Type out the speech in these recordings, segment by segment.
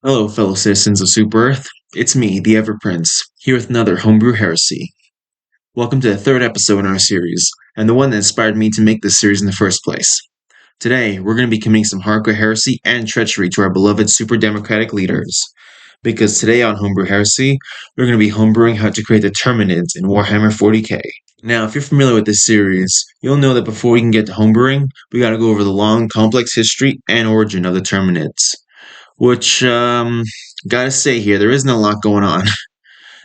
Hello, fellow citizens of Super Earth. It's me, the Ever Prince, here with another homebrew heresy. Welcome to the third episode in our series, and the one that inspired me to make this series in the first place. Today, we're going to be committing some hardcore heresy and treachery to our beloved super democratic leaders. Because today on Homebrew Heresy, we're going to be homebrewing how to create the Terminids in Warhammer 40k. Now, if you're familiar with this series, you'll know that before we can get to homebrewing, we gotta go over the long, complex history and origin of the Terminids. Which, gotta say here, there isn't a lot going on.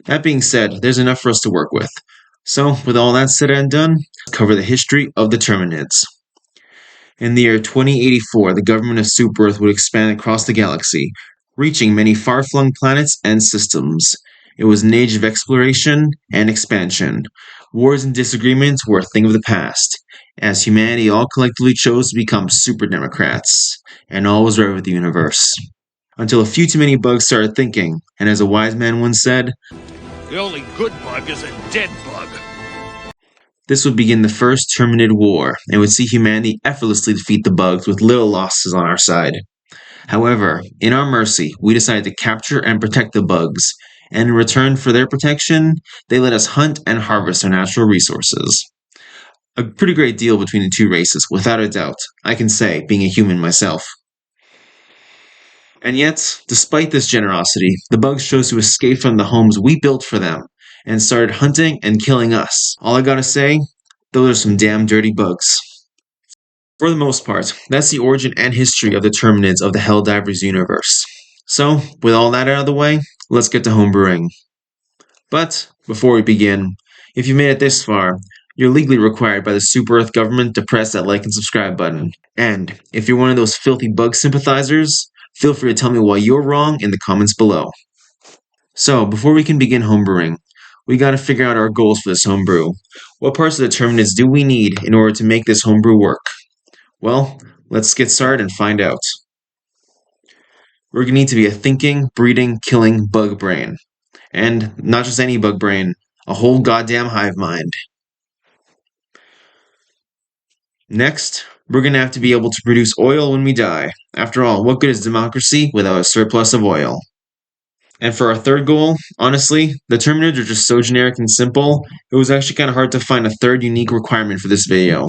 That being said, there's enough for us to work with. So, with all that said and done, let's cover the history of the Terminids. In the year 2084, the government of Super Earth would expand across the galaxy, reaching many far-flung planets and systems. It was an age of exploration and expansion. Wars and disagreements were a thing of the past, as humanity all collectively chose to become super democrats, and all was right with the universe. Until a few too many bugs started thinking, and as a wise man once said, the only good bug is a dead bug. This would begin the First Terminid War, and would see humanity effortlessly defeat the bugs with little losses on our side. However, in our mercy, we decided to capture and protect the bugs, and in return for their protection, they let us hunt and harvest our natural resources. A pretty great deal between the two races, without a doubt, I can say, being a human myself. And yet, despite this generosity, the bugs chose to escape from the homes we built for them, and started hunting and killing us. All I gotta say, those are some damn dirty bugs. For the most part, that's the origin and history of the Terminids of the Helldivers universe. So, with all that out of the way, let's get to homebrewing. But, before we begin, if you made it this far, you're legally required by the Super Earth government to press that like and subscribe button. And, if you're one of those filthy bug sympathizers, feel free to tell me why you're wrong in the comments below. So, before we can begin homebrewing, we gotta figure out our goals for this homebrew. What parts of the Terminids do we need in order to make this homebrew work? Well, let's get started and find out. We're gonna need to be a thinking, breeding, killing bug brain. And not just any bug brain, a whole goddamn hive mind. Next, we're gonna have to be able to produce oil when we die. After all, what good is democracy without a surplus of oil? And for our third goal, honestly, the Terminids are just so generic and simple, it was actually kind of hard to find a third unique requirement for this video.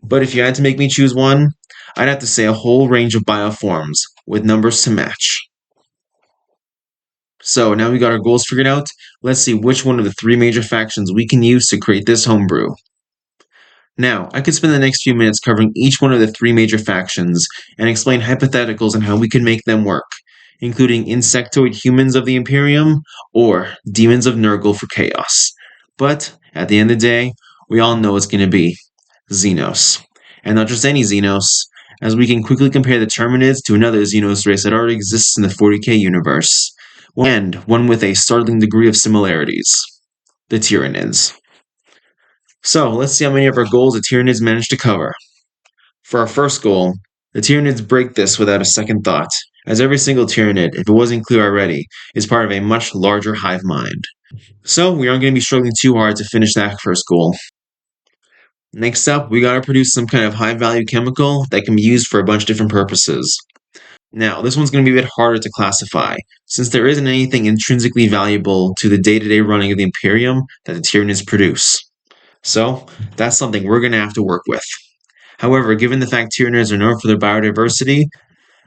But if you had to make me choose one, I'd have to say a whole range of bioforms, with numbers to match. So now we got our goals figured out, let's see which one of the three major factions we can use to create this homebrew. Now, I could spend the next few minutes covering each one of the three major factions, and explain hypotheticals on how we can make them work, including insectoid humans of the Imperium, or demons of Nurgle for chaos. But, at the end of the day, we all know it's going to be xenos. And not just any xenos, as we can quickly compare the Terminids to another xenos race that already exists in the 40k universe, and one with a startling degree of similarities, the Tyranids. So, let's see how many of our goals the Tyranids managed to cover. For our first goal, the Tyranids break this without a second thought, as every single Tyranid, if it wasn't clear already, is part of a much larger hive mind. So, we aren't going to be struggling too hard to finish that first goal. Next up, we gotta produce some kind of high-value chemical that can be used for a bunch of different purposes. Now, this one's gonna be a bit harder to classify, since there isn't anything intrinsically valuable to the day-to-day running of the Imperium that the Tyranids produce. So, that's something we're gonna have to work with. However, given the fact Tyranids are known for their biodiversity,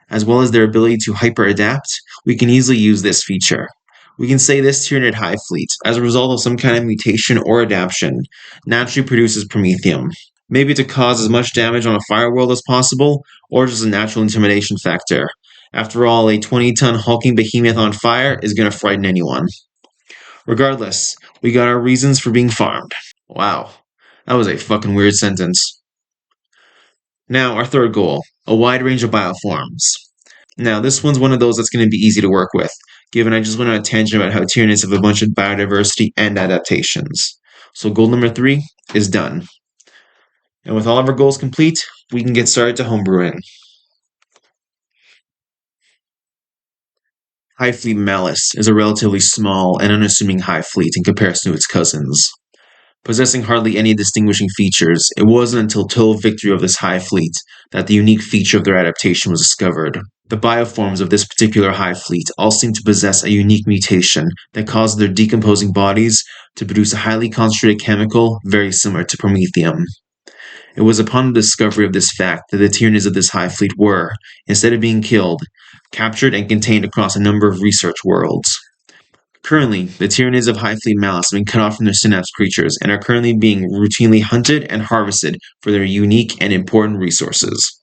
as well as their ability to hyper-adapt, we can easily use this feature. We can say this Tyranid hive fleet, as a result of some kind of mutation or adaptation, naturally produces promethium. Maybe to cause as much damage on a fire world as possible, or just a natural intimidation factor. After all, a 20-ton hulking behemoth on fire is gonna frighten anyone. Regardless, we got our reasons for being farmed. Wow, that was a fucking weird sentence. Now, our third goal, a wide range of bioforms. Now, this one's one of those that's going to be easy to work with, given I just went on a tangent about how Tyranids have a bunch of biodiversity and adaptations. So goal number 3 is done. And with all of our goals complete, we can get started to homebrewing. Hive Fleet Malice is a relatively small and unassuming hive fleet in comparison to its cousins. Possessing hardly any distinguishing features, it wasn't until total victory of this hive fleet that the unique feature of their adaptation was discovered. The bioforms of this particular hive fleet all seem to possess a unique mutation that causes their decomposing bodies to produce a highly concentrated chemical very similar to promethium. It was upon the discovery of this fact that the Tyranids of this hive fleet were, instead of being killed, captured and contained across a number of research worlds. Currently, the Tyranids of Hive Fleet Malice have been cut off from their synapse creatures and are currently being routinely hunted and harvested for their unique and important resources.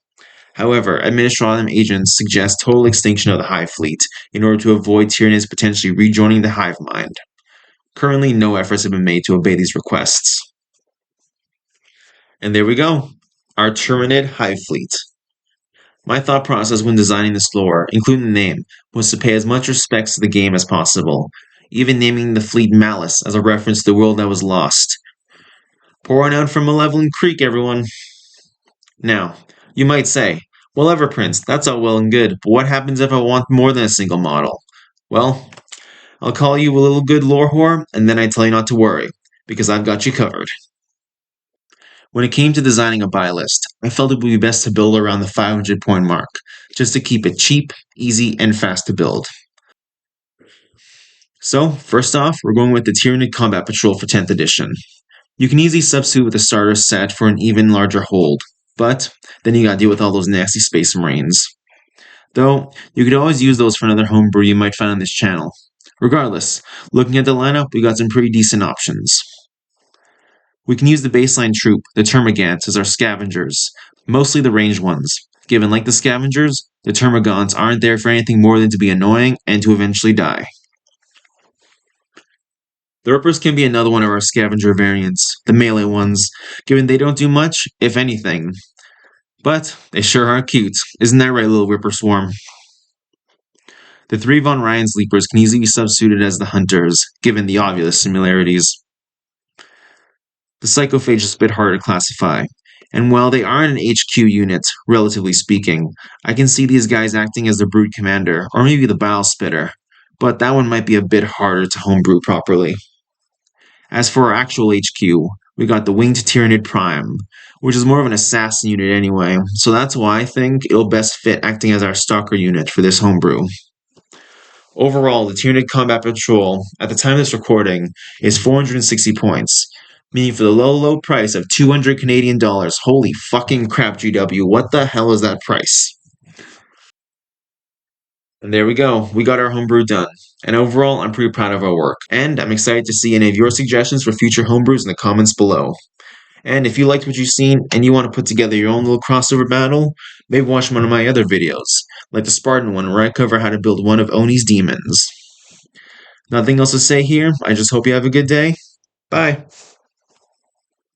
However, Administratum agents suggest total extinction of the Hive Fleet in order to avoid Tyranids potentially rejoining the hive mind. Currently, no efforts have been made to obey these requests. And there we go, our Terminid Hive Fleet. My thought process when designing this lore, including the name, was to pay as much respect to the game as possible, even naming the fleet Malice as a reference to the world that was lost. Pouring out from Malevolent Creek, everyone. Now, you might say, well, Everprince, that's all well and good, but what happens if I want more than a single model? Well, I'll call you a little good lore whore, and then I tell you not to worry, because I've got you covered. When it came to designing a buy list, I felt it would be best to build around the 500 point mark, just to keep it cheap, easy, and fast to build. So, first off, we're going with the Tyranid Combat Patrol for 10th edition. You can easily substitute with a starter set for an even larger hold, but then you gotta deal with all those nasty Space Marines. Though, you could always use those for another homebrew you might find on this channel. Regardless, looking at the lineup, we got some pretty decent options. We can use the baseline troop, the Termagants, as our scavengers, mostly the ranged ones, given like the scavengers, the Termagants aren't there for anything more than to be annoying and to eventually die. The Rippers can be another one of our scavenger variants, the melee ones, given they don't do much, if anything. But they sure are cute, isn't that right, little Ripper Swarm? The 3 Von Ryan Sleepers can easily be substituted as the Hunters, given the obvious similarities. The Psychophage is a bit harder to classify, and while they aren't an HQ unit, relatively speaking, I can see these guys acting as the Brood Commander, or maybe the Bile Spitter, but that one might be a bit harder to homebrew properly. As for our actual HQ, we got the Winged Tyranid Prime, which is more of an assassin unit anyway, so that's why I think it'll best fit acting as our Stalker unit for this homebrew. Overall, the Tyranid Combat Patrol, at the time of this recording, is 460 points, meaning for the low price of 200 Canadian dollars. Holy fucking crap, GW, what the hell is that price? And there we go, we got our homebrew done. And overall, I'm pretty proud of our work, and I'm excited to see any of your suggestions for future homebrews in the comments below. And if you liked what you've seen and you want to put together your own little crossover battle, maybe watch one of my other videos, like the Spartan one where I cover how to build one of Oni's demons. Nothing else to say here, I just hope you have a good day. Bye.